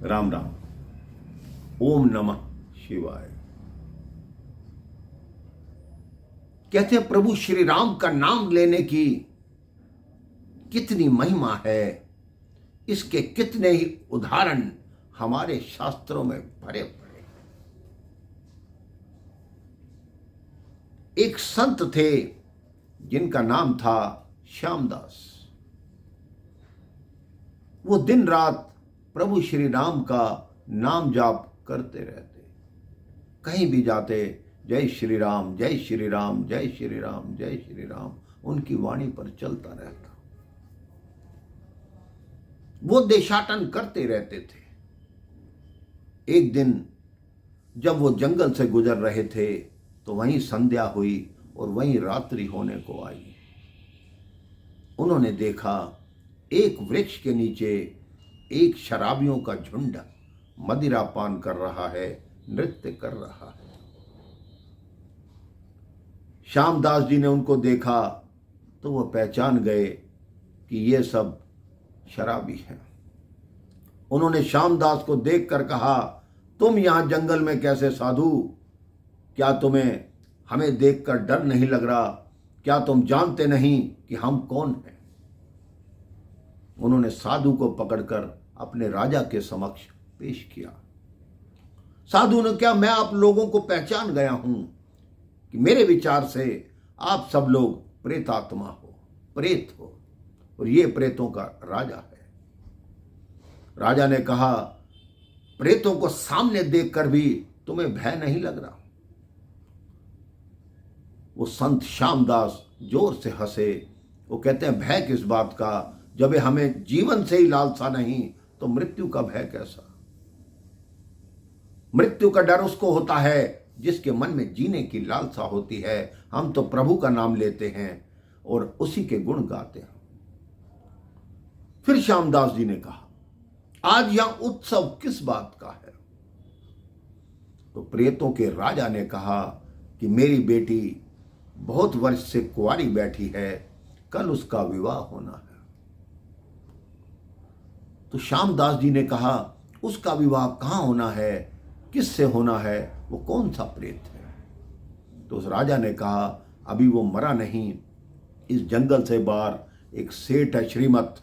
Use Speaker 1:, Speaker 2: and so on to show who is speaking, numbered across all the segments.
Speaker 1: राम राम। ओम नमः शिवाय। कहते हैं प्रभु श्री राम का नाम लेने की कितनी महिमा है, इसके कितने ही उदाहरण हमारे शास्त्रों में भरे पड़े। एक संत थे जिनका नाम था श्यामदास। वो दिन रात प्रभु श्री राम का नाम जाप करते रहते, कहीं भी जाते जय श्री राम जय श्री राम जय श्री राम जय श्री राम उनकी वाणी पर चलता रहता। वो देशाटन करते रहते थे। एक दिन जब वो जंगल से गुजर रहे थे तो वहीं संध्या हुई और वहीं रात्रि होने को आई। उन्होंने देखा एक वृक्ष के नीचे एक शराबियों का झुंड मदिरा पान कर रहा है, नृत्य कर रहा है। श्यामदास जी ने उनको देखा तो वो पहचान गए कि ये सब शराबी हैं। उन्होंने श्यामदास को देखकर कहा, तुम यहां जंगल में कैसे साधु? क्या तुम्हें हमें देखकर डर नहीं लग रहा? क्या तुम जानते नहीं कि हम कौन हैं? उन्होंने साधु को पकड़कर अपने राजा के समक्ष पेश किया। साधु ने क्या, मैं आप लोगों को पहचान गया हूं कि मेरे विचार से आप सब लोग प्रेतात्मा हो, प्रेत हो, और ये प्रेतों का राजा है। राजा ने कहा, प्रेतों को सामने देखकर भी तुम्हें भय नहीं लग रहा? वो संत श्यामदास जोर से हंसे। वो कहते हैं, भय किस बात का? जब हमें जीवन से ही लालसा नहीं तो मृत्यु का भय कैसा? मृत्यु का डर उसको होता है जिसके मन में जीने की लालसा होती है। हम तो प्रभु का नाम लेते हैं और उसी के गुण गाते हैं। फिर श्यामदास जी ने कहा, आज यहां उत्सव किस बात का है? तो प्रेतों के राजा ने कहा कि मेरी बेटी बहुत वर्ष से कुंवारी बैठी है, कल उसका विवाह होना है। तो श्यामदास जी ने कहा, उसका विवाह कहां होना है, किससे होना है, वो कौन सा प्रेत है? तो उस राजा ने कहा, अभी वो मरा नहीं। इस जंगल से बाहर एक सेठ है श्रीमत,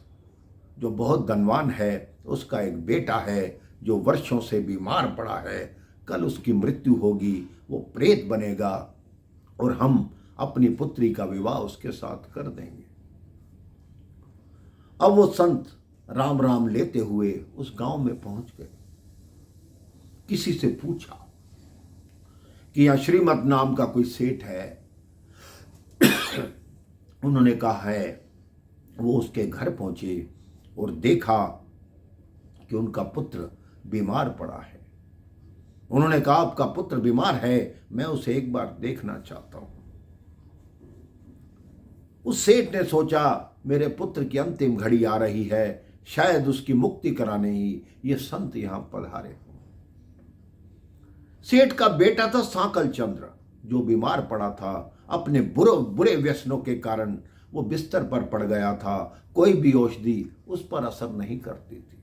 Speaker 1: जो बहुत धनवान है। उसका एक बेटा है जो वर्षों से बीमार पड़ा है। कल उसकी मृत्यु होगी, वो प्रेत बनेगा और हम अपनी पुत्री का विवाह उसके साथ कर देंगे। अब वो संत राम राम लेते हुए उस गांव में पहुंच गए। किसी से पूछा कि यहां श्रीमत नाम का कोई सेठ है? उन्होंने कहा है। वो उसके घर पहुंचे और देखा कि उनका पुत्र बीमार पड़ा है। उन्होंने कहा, आपका पुत्र बीमार है, मैं उसे एक बार देखना चाहता हूं। उस सेठ ने सोचा, मेरे पुत्र की अंतिम घड़ी आ रही है, शायद उसकी मुक्ति कराने ही ये संत यहां पधारे हों। सेठ का बेटा था सांकल चंद्र, जो बीमार पड़ा था। अपने बुरे व्यसनों के कारण वो बिस्तर पर पड़ गया था। कोई भी औषधि उस पर असर नहीं करती थी।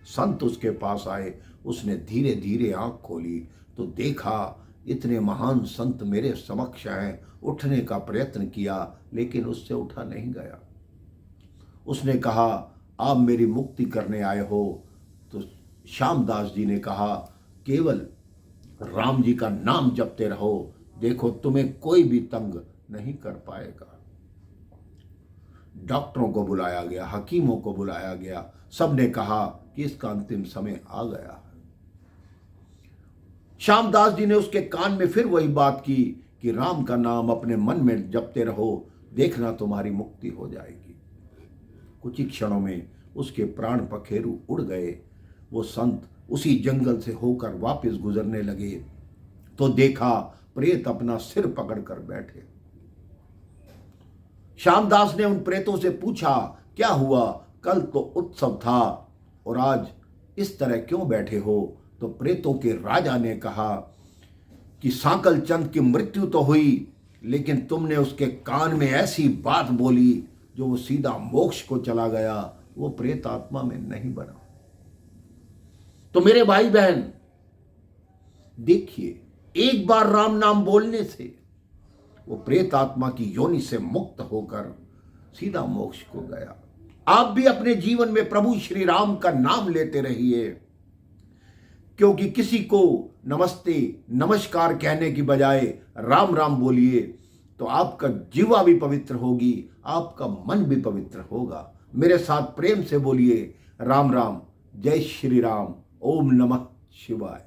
Speaker 1: संत उसके पास आए। उसने धीरे धीरे आंख खोली तो देखा इतने महान संत मेरे समक्ष हैं। उठने का प्रयत्न किया लेकिन उससे उठा नहीं गया। उसने कहा, आप मेरी मुक्ति करने आए हो? तो श्यामदास जी ने कहा, केवल राम जी का नाम जपते रहो, देखो तुम्हें कोई भी तंग नहीं कर पाएगा। डॉक्टरों को बुलाया गया, हकीमों को बुलाया गया। सबने कहा कि इसका अंतिम समय आ गया है। श्यामदास जी ने उसके कान में फिर वही बात की कि राम का नाम अपने मन में जपते रहो, देखना तुम्हारी मुक्ति हो जाएगी। कुछ ही क्षणों में उसके प्राण पखेरु उड़ गए। वो संत उसी जंगल से होकर वापस गुजरने लगे तो देखा प्रेत अपना सिर पकड़कर बैठे। श्यामदास ने उन प्रेतों से पूछा, क्या हुआ? कल तो उत्सव था और आज इस तरह क्यों बैठे हो? तो प्रेतों के राजा ने कहा कि सांकल चंद की मृत्यु तो हुई, लेकिन तुमने उसके कान में ऐसी बात बोली जो वो सीधा मोक्ष को चला गया। वो प्रेत आत्मा में नहीं बना। तो मेरे भाई बहन देखिए, एक बार राम नाम बोलने से वो प्रेत आत्मा की योनि से मुक्त होकर सीधा मोक्ष को गया। आप भी अपने जीवन में प्रभु श्री राम का नाम लेते रहिए, क्योंकि किसी को नमस्ते नमस्कार कहने की बजाय राम राम बोलिए तो आपका जीवा भी पवित्र होगी, आपका मन भी पवित्र होगा। मेरे साथ प्रेम से बोलिए राम राम, जय श्री राम, ओम नमः शिवाय।